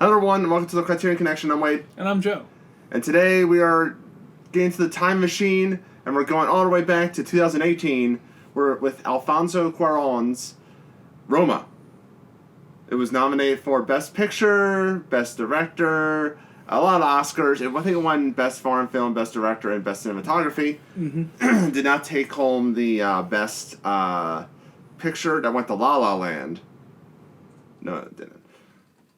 Hello everyone, and welcome to the Criterion Connection. I'm Wade. And I'm Joe. And today we are getting to the time machine, and we're going all the way back to 2018. We're with Alfonso Cuarón's Roma. It was nominated for Best Picture, Best Director, a lot of Oscars. I think it won Best Foreign Film, Best Director, and Best Cinematography. Mm-hmm. Did not take home the Best Picture. That went to La La Land. No, it didn't.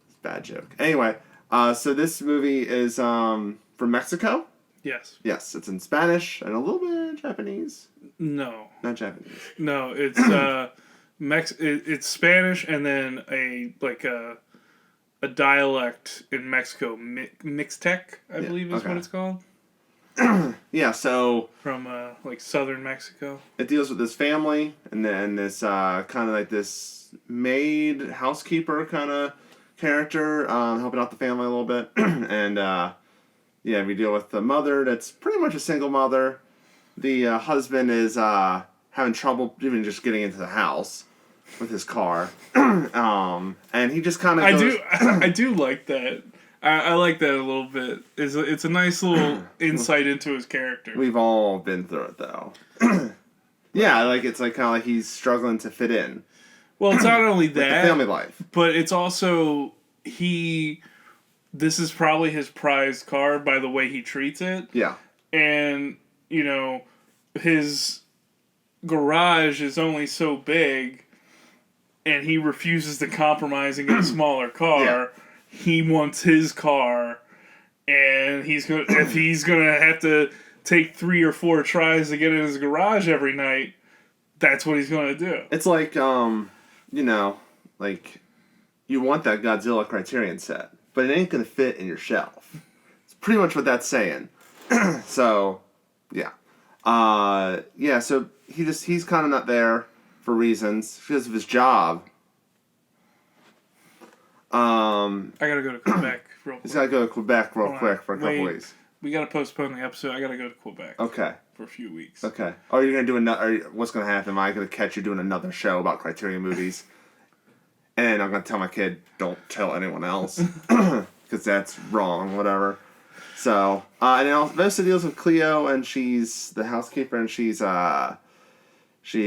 It's a bad joke. Anyway, so this movie is from Mexico. Yes. Yes, it's in Spanish and a little bit Japanese. No. Not Japanese. No, it's it's Spanish and then a dialect in Mexico, Mixtec, I believe is what it's called. Yeah, so from southern Mexico. It deals with this family and then this kind of like this maid housekeeper kind of character helping out the family a little bit. And we deal with the mother that's pretty much a single mother. The husband is having trouble even just getting into the house with his car. And he just kind of I do like that. I like that a little bit. It's a nice little insight into his character. We've all been through it though. Yeah, it's like kind of like he's struggling to fit in. Well, it's not only that, the family life, but it's also this is probably his prized car by the way he treats it. Yeah. And, his garage is only so big and he refuses to compromise and get a smaller car. Yeah. He wants his car, and if he's gonna have to take 3 or 4 tries to get in his garage every night, that's what he's gonna do. It's like you want that Godzilla Criterion set, but it ain't gonna fit in your shelf. It's pretty much what that's saying. So, yeah. So he's kind of not there for reasons because of his job. I gotta go to Quebec real quick. He's gotta go to Quebec real quick for a couple weeks. We gotta postpone the episode. I gotta go to Quebec. Okay. For a few weeks. Okay. Oh, you're gonna do another? What's gonna happen? Am I gonna catch you doing another show about Criterion movies? And I'm gonna tell my kid, don't tell anyone else, because that's wrong. Whatever. So, and it also deals with Cleo, and she's the housekeeper, and she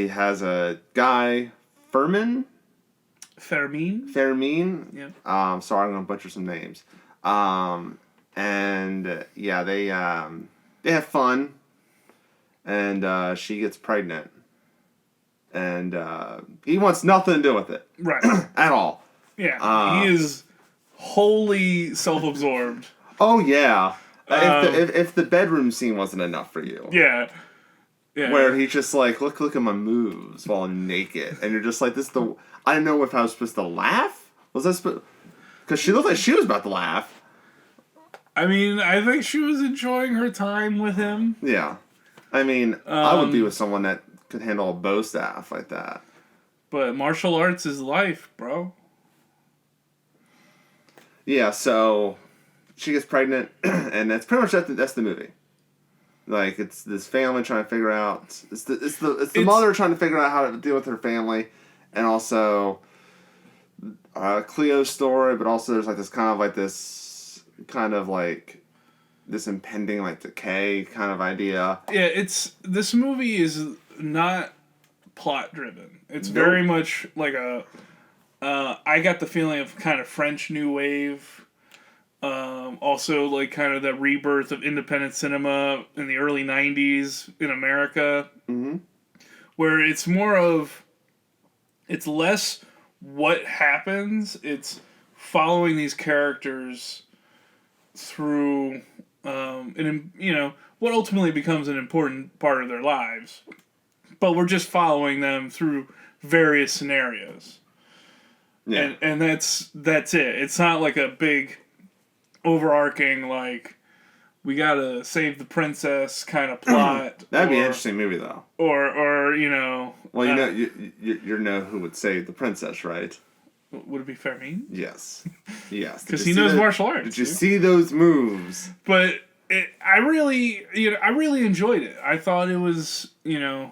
has a guy, Fermin. Yeah. Sorry, I'm gonna butcher some names. They have fun, and she gets pregnant, and he wants nothing to do with it, right? At all. Yeah, he is wholly self-absorbed. Oh yeah. If the bedroom scene wasn't enough for you. Yeah. Yeah. Where he's just like, look at my moves while I'm naked, and you're just like, I didn't know if I was supposed to laugh. Was I supposed? Because she looked like she was about to laugh. I mean, I think she was enjoying her time with him. Yeah, I mean, I would be with someone that could handle a bow staff like that. But martial arts is life, bro. Yeah, so she gets pregnant, and that's pretty much that's the movie. Like, it's this family trying to figure out. It's the mother trying to figure out how to deal with her family, and also Cleo's story. But also, there's this impending decay kind of idea. Yeah, this movie is not plot driven. It's very much like I got the feeling of kind of French New Wave. Also, kind of the rebirth of independent cinema in the early 90s in America. Mm-hmm. Where it's less what happens, it's following these characters through, what ultimately becomes an important part of their lives. But we're just following them through various scenarios. Yeah. And that's it. It's not like a big overarching we gotta save the princess kind of plot. That'd be an interesting movie though. Or well, you know who would save the princess, right? Would it be Fermin? Yes. Because he knows martial arts. Did you see those moves? But I really enjoyed it. I thought it was a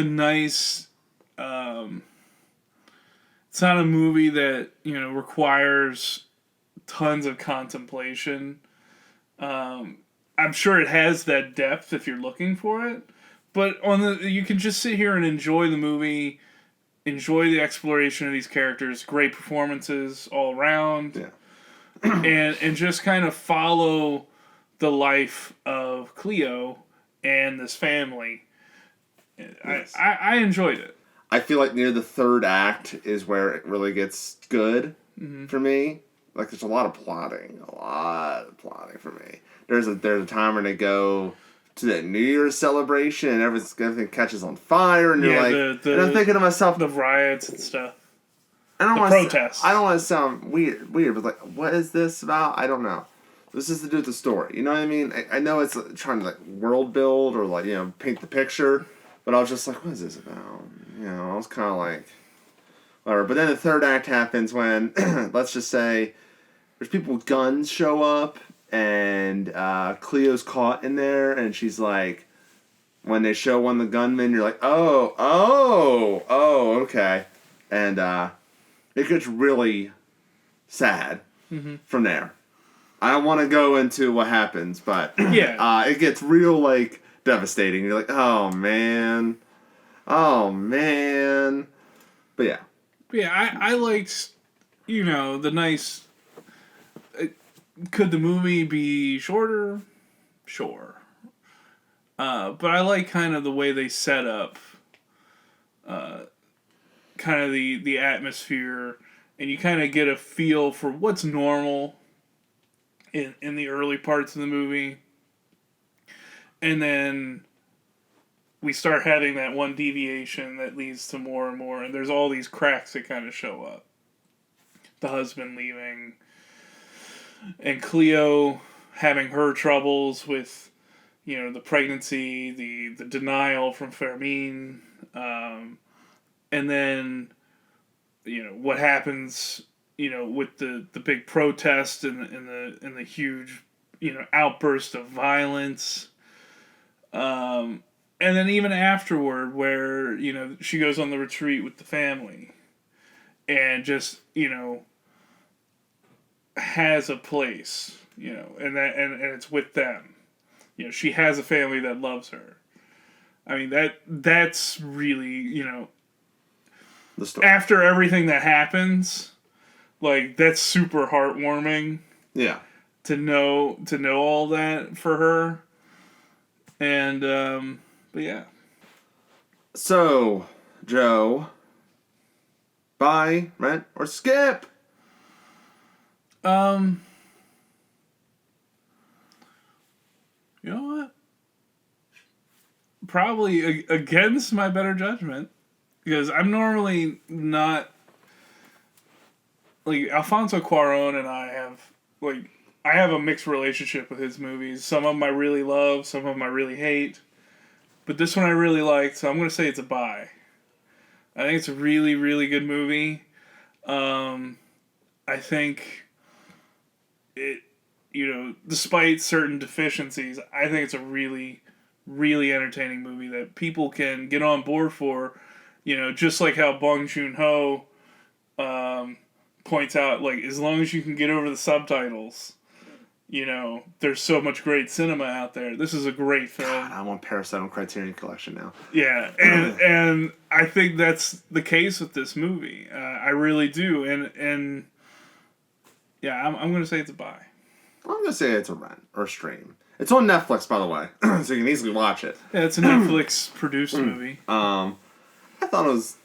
nice. It's not a movie that requires tons of contemplation. I'm sure it has that depth if you're looking for it, but you can just sit here and enjoy the movie, enjoy the exploration of these characters, great performances all around, and just kind of follow the life of Cleo and this family. Yes. I enjoyed it. I feel like near the third act is where it really gets good for me. Like, there's a lot of plotting for me. There's a time when they go to that New Year's celebration and everything catches on fire, and you're like, and I'm thinking to myself, the riots and stuff. Protests. I don't want to sound weird, but like, what is this about? I don't know. This is to do with the story. You know what I mean? I know it's trying to like world build or like, paint the picture, but I was just like, what is this about? I was kind of like, whatever. But then the third act happens when, let's just say, there's people with guns show up, and Cleo's caught in there, and she's like, when they show one of the gunmen, you're like, oh, okay. And it gets really sad from there. I don't want to go into what happens, but it gets real, like, devastating. You're like, oh, man. But yeah. Yeah, I liked, the nice... could the movie be shorter? Sure. But I like kind of the way they set up kind of the atmosphere, and you kind of get a feel for what's normal in the early parts of the movie. And then we start having that one deviation that leads to more and more, and there's all these cracks that kind of show up. The husband leaving, and Cleo having her troubles with, the pregnancy, the denial from Fermin, and then, what happens, with the big protest and the huge, outburst of violence. And then even afterward, where, she goes on the retreat with the family and just, has a place, and it's with them. She has a family that loves her. I mean, that's really, the story. After everything that happens, like, that's super heartwarming. Yeah. To know all that for her. And, but yeah. So, Joe, buy, rent, or skip? You know what? Probably against my better judgment, because I'm normally not, like, Alfonso Cuarón and I have a mixed relationship with his movies. Some of them I really love, some of them I really hate, but this one I really liked, so I'm going to say it's a buy. I think it's a really, really good movie. I think it, despite certain deficiencies, I think it's a really, really entertaining movie that people can get on board for. Just like how Bong Joon-ho points out, like, as long as you can get over the subtitles, there's so much great cinema out there. This is a great film. God, I want Parasite on Criterion Collection now. Yeah, and I think that's the case with this movie. I really do, and yeah, I'm going to say it's a buy. I'm going to say it's a rent or stream. It's on Netflix, by the way, so you can easily watch it. Yeah, it's a Netflix produced movie. I thought it was...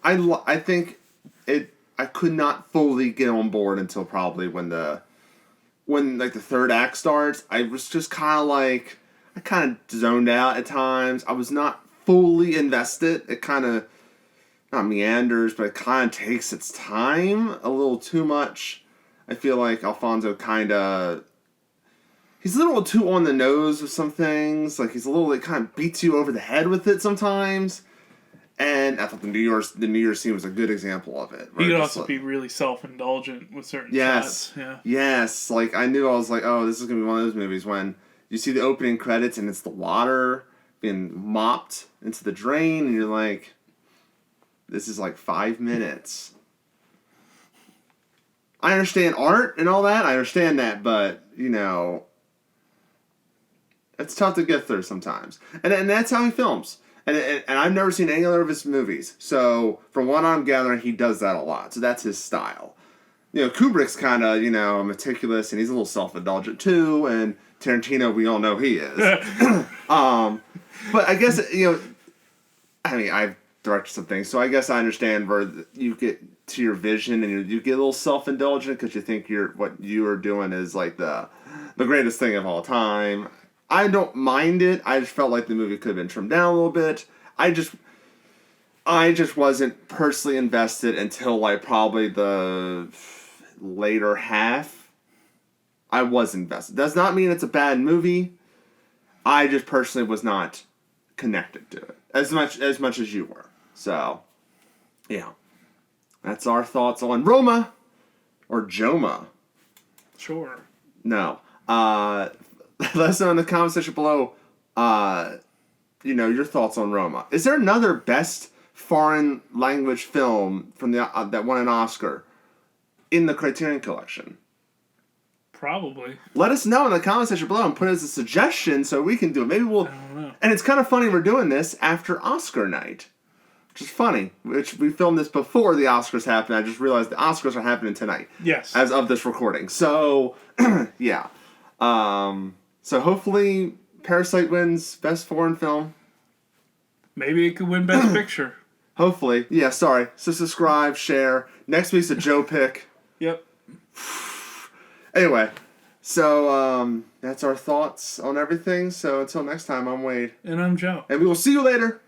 I think it... I could not fully get on board until probably when the third act starts. I was just kind of like... I kind of zoned out at times. I was not fully invested. It kind of... Not meanders, but it kind of takes its time a little too much. I feel like Alfonso kind of... He's a little too on the nose with some things. Like, he's a little... It kind of beats you over the head with it sometimes. And I thought the New Year's scene was a good example of it. He could also be really self-indulgent with certain shots. Yeah. Yes. Like, I was like, oh, this is going to be one of those movies when you see the opening credits and it's the water being mopped into the drain, and you're like, this is like 5 minutes. I understand art and all that. I understand that, but, you know, it's tough to get through sometimes. And that's how he films. And I've never seen any other of his movies. So, from what I'm gathering, he does that a lot. So, that's his style. You know, Kubrick's kind of, you know, meticulous, and he's a little self-indulgent, too. And Tarantino, we all know he is. But I guess, you know, I mean, I've directed some things, so I guess I understand where you get to your vision and you get a little self-indulgent because you think what you are doing is like the greatest thing of all time. I don't mind it. I just felt like the movie could have been trimmed down a little bit. I just wasn't personally invested until like probably the later half. I was invested. Does not mean it's a bad movie. I just personally was not connected to it as much as you were. So, yeah. That's our thoughts on Roma or Joma. Sure. No. Let us know in the comment section below, you know, your thoughts on Roma. Is there another best foreign language film from that won an Oscar in the Criterion Collection? Probably. Let us know in the comment section below and put it as a suggestion so we can do it. Maybe we'll... I don't know. And it's kind of funny we're doing this after Oscar night. Which is funny. Which we filmed this before the Oscars happened. I just realized the Oscars are happening tonight. Yes. As of this recording. So, yeah. So hopefully Parasite wins Best Foreign Film. Maybe it could win Best Picture. Hopefully. Yeah, sorry. So subscribe, share. Next week's a Joe pick. Yep. Anyway, so that's our thoughts on everything. So until next time, I'm Wade. And I'm Joe. And we will see you later.